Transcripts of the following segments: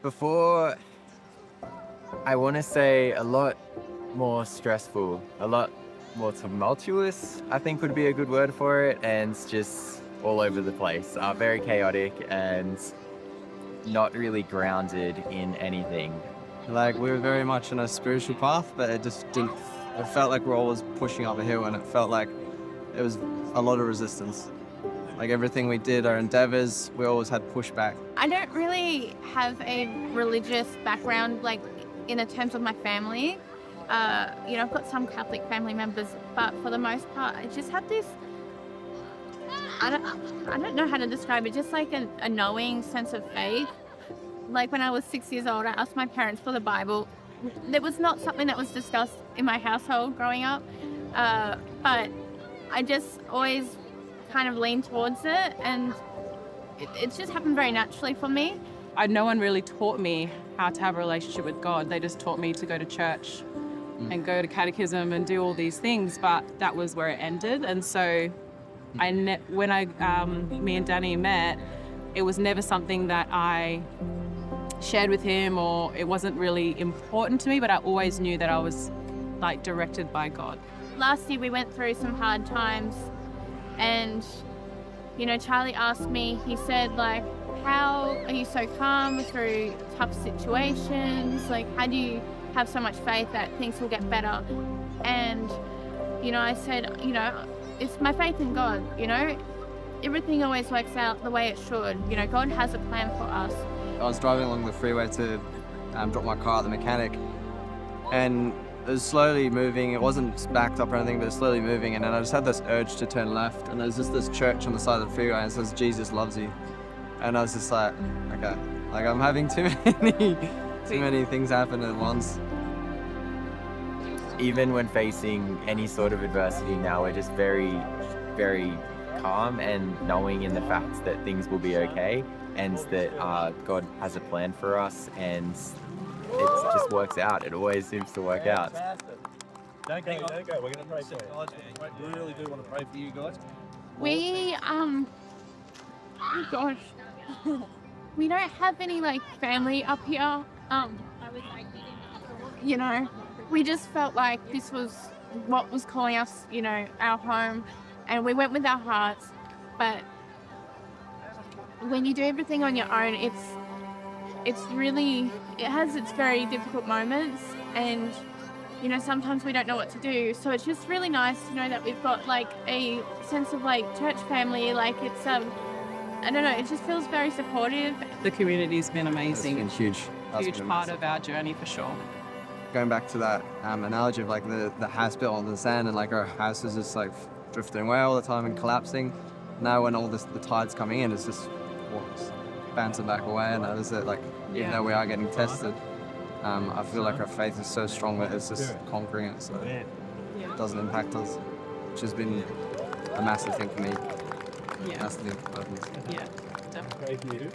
Before, I want to say a lot more stressful, a lot more tumultuous, I think would be a good word for it, and just all over the place. Very chaotic and not really grounded in anything. Like we were very much on a spiritual path, but it just didn't. It felt like we're always pushing up a hill, and it felt like it was a lot of resistance. Like everything we did, our endeavors, we always had pushback. I don't really have a religious background, like in the terms of my family. I've got some Catholic family members, but for the most part, I just have this. I don't know how to describe it. Just like a knowing sense of faith. Like when I was 6 years old, I asked my parents for the Bible. It was not something that was discussed in my household growing up, but I just always kind of leaned towards it, and it just happened very naturally for me. No one really taught me how to have a relationship with God. They just taught me to go to church and go to catechism and do all these things, but that was where it ended. And so when me and Danny met, it was never something that I shared with him, or it wasn't really important to me, but I always knew that I was like directed by God. Last year we went through some hard times, and Charlie asked me, he said, like, how are you so calm through tough situations? Like, how do you have so much faith that things will get better? And I said, it's my faith in God. Everything always works out the way it should. God has a plan for us. I was driving along the freeway to drop my car at the mechanic, and it was slowly moving. It wasn't backed up or anything, but it was slowly moving. And then I just had this urge to turn left, and there's just this church on the side of the freeway, and it says Jesus loves you. And I was just like, okay, like I'm having too many things happen at once. Even when facing any sort of adversity now, we're just very, very calm and knowing in the fact that things will be okay, and that God has a plan for us, and it just works out. It always seems to work out. Don't go. We're going to pray for you. We really do want to pray for you guys. Oh gosh, we don't have any like family up here. We just felt like this was what was calling us, our home, and we went with our hearts. But when you do everything on your own, it has its very difficult moments, and sometimes we don't know what to do. So it's just really nice to know that we've got like a sense of like church family. Like it's I don't know, it just feels very supportive. The community's been amazing. It's been huge. Huge part of our journey for sure. Going back to that analogy of like the house built on the sand, and like our house is just like drifting away all the time and collapsing. Now when all the tide's coming in, it's just bouncing back away, and that is it. Like even though we are getting tested, I feel like our faith is so strong that it's just conquering it, so it doesn't impact us, which has been a massive thing for me. Yeah. Massive thing for both of us. Yeah, definitely.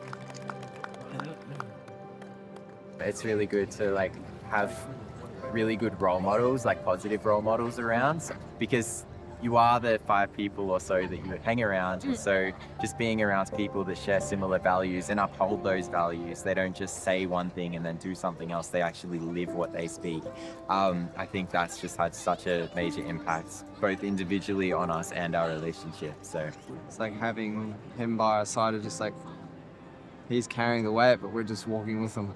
It's really good to like have really good role models, like positive role models around, because you are the 5 people or so that you hang around. And so just being around people that share similar values and uphold those values, they don't just say one thing and then do something else, they actually live what they speak. I think that's just had such a major impact, both individually on us and our relationship. So it's like having him by our side, of just like he's carrying the weight, but we're just walking with him.